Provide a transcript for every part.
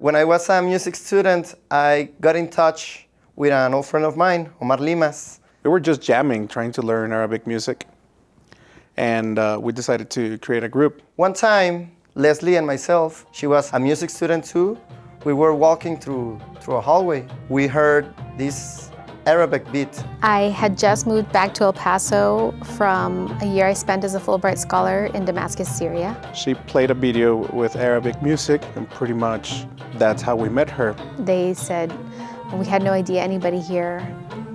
When I was a music student, I got in touch with an old friend of mine, Omar Limas. We were just jamming, trying to learn Arabic music. And we decided to create a group. One time, Leslie and myself, she was a music student too, we were walking through a hallway. We heard this Arabic beat. I had just moved back to El Paso from a year I spent as a Fulbright scholar in Damascus, Syria. She played a video with Arabic music, and pretty much that's how we met her. They said, we had no idea anybody here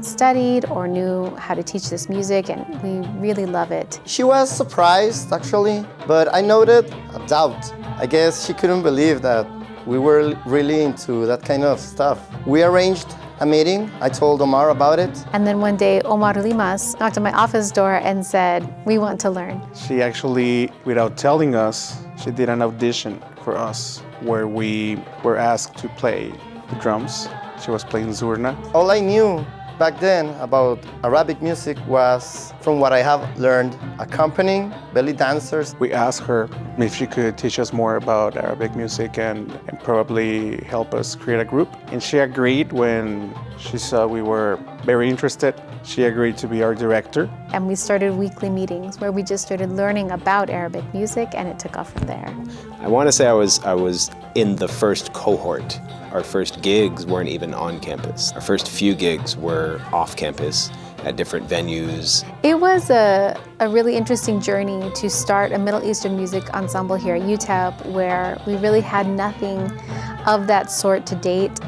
studied or knew how to teach this music, and we really love it. She was surprised, actually, but I noted a doubt. I guess she couldn't believe that we were really into that kind of stuff. We arranged a meeting. I told Omar about it. And then one day, Omar Limas knocked on my office door and said, we want to learn. She actually, without telling us, she did an audition for us where we were asked to play the drums. She was playing zurna. All I knew back then about Arabic music was from what I have learned, accompanying belly dancers. We asked her if she could teach us more about Arabic music and probably help us create a group. And she agreed when she saw we were very interested. She agreed to be our director. And we started weekly meetings where we just started learning about Arabic music, and it took off from there. I want to say I was in the first cohort. Our first gigs weren't even on campus. Our first few gigs were off campus at different venues. It was a really interesting journey to start a Middle Eastern music ensemble here at UTEP, where we really had nothing of that sort to date.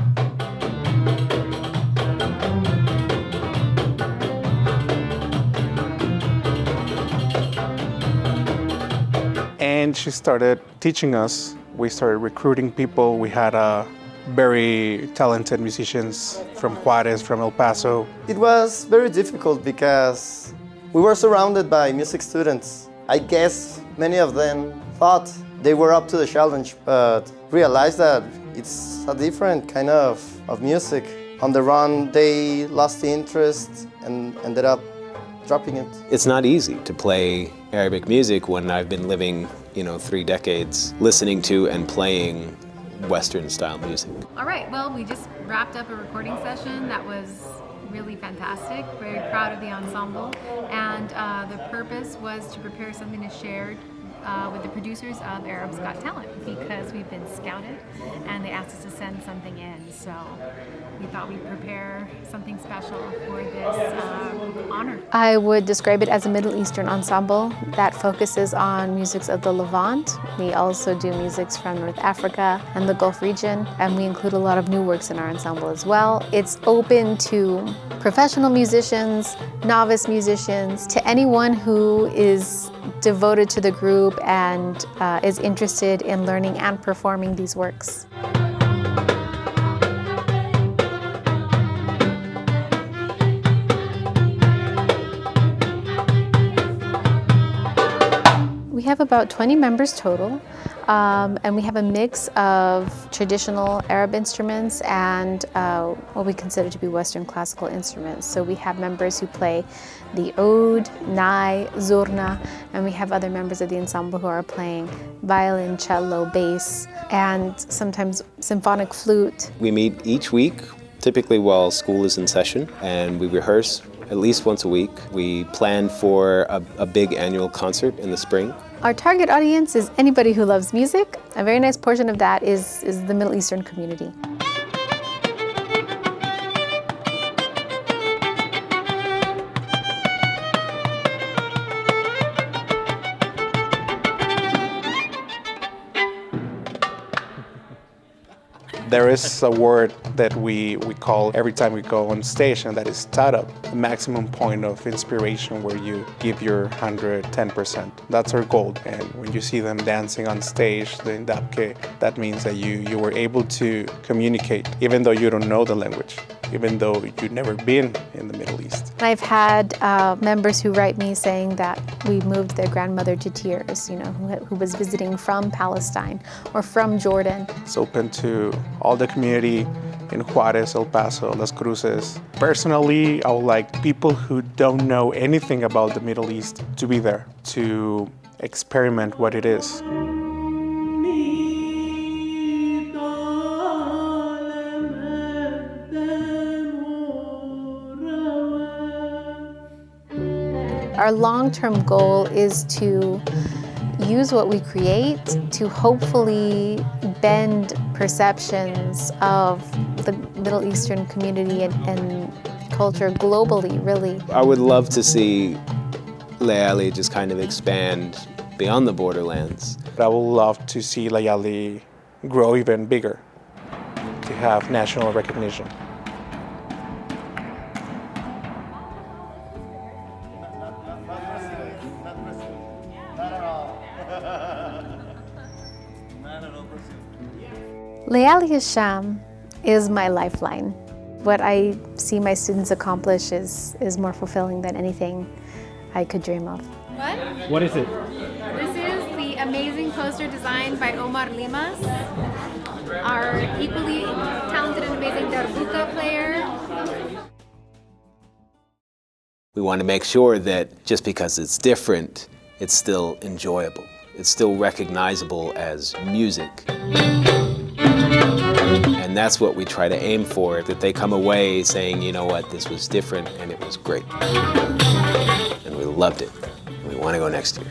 And she started teaching us. We started recruiting people. We had very talented musicians from Juarez, from El Paso. It was very difficult because we were surrounded by music students. I guess many of them thought they were up to the challenge, but realized that it's a different kind of music. On the run, they lost the interest and ended up dropping it. It's not easy to play Arabic music when I've been living, 3 decades listening to and playing Western style music. All right, well, we just wrapped up a recording session that was really fantastic. Very proud of the ensemble, and the purpose was to prepare something to share with the producers of Arab's Got Talent, because we've been scouted and they asked us to send something in, so we thought we'd prepare something special for this honor. I would describe it as a Middle Eastern ensemble that focuses on musics of the Levant. We also do musics from North Africa and the Gulf region, and we include a lot of new works in our ensemble as well. It's open to professional musicians, novice musicians, to anyone who is devoted to the group and is interested in learning and performing these works. We have about 20 members total, and we have a mix of traditional Arab instruments and what we consider to be Western classical instruments. So we have members who play the oud, nai, zurna, and we have other members of the ensemble who are playing violin, cello, bass, and sometimes symphonic flute. We meet each week, typically while school is in session, and we rehearse at least once a week. We plan for a big annual concert in the spring. Our target audience is anybody who loves music. A very nice portion of that is the Middle Eastern community. There is a word that we call every time we go on stage, and that is startup, the maximum point of inspiration where you give your 110%. That's our goal. And when you see them dancing on stage, the indapke, that means that you were able to communicate, even though you don't know the language, even though you've never been in the Middle East. I've had members who write me saying that we moved their grandmother to tears, who was visiting from Palestine or from Jordan. It's open to all the community in Juarez, El Paso, Las Cruces. Personally, I would like people who don't know anything about the Middle East to be there, to experiment what it is. Our long-term goal is to use what we create to hopefully bend perceptions of the Middle Eastern community and culture globally, really. I would love to see Layali just kind of expand beyond the borderlands. But I would love to see Layali grow even bigger, to have national recognition. Layali Al Sham is my lifeline. What I see my students accomplish is more fulfilling than anything I could dream of. What is it? This is the amazing poster designed by Omar Limas, our equally talented and amazing darbuka player. We want to make sure that just because it's different, it's still enjoyable. It's still recognizable as music. And that's what we try to aim for, that they come away saying, you know what, this was different and it was great. And we loved it. And we want to go next year.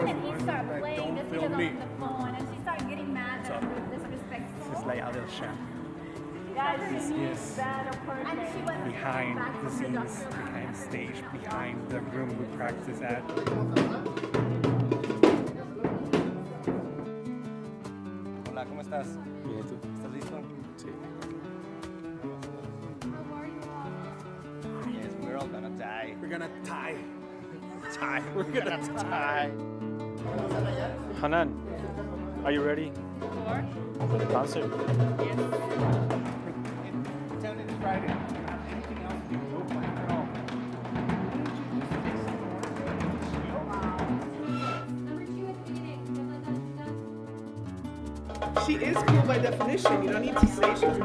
And he started playing just because I'm on the phone, and she started getting mad at her disrespect. This is Layali Al Sham. Guys, This she is needs better person. And she was behind back the from scenes, doctor. behind stage, behind the room we practice at. Hola, ¿cómo estás? Bien, ¿tú? ¿Estás listo? Sí. Yes, we're all gonna die. We're gonna tie. We're gonna die. Hanan, are you ready? For the concert? Tell me this Friday. Anything else you do, plan at all. She is cool by definition. You don't need to say she's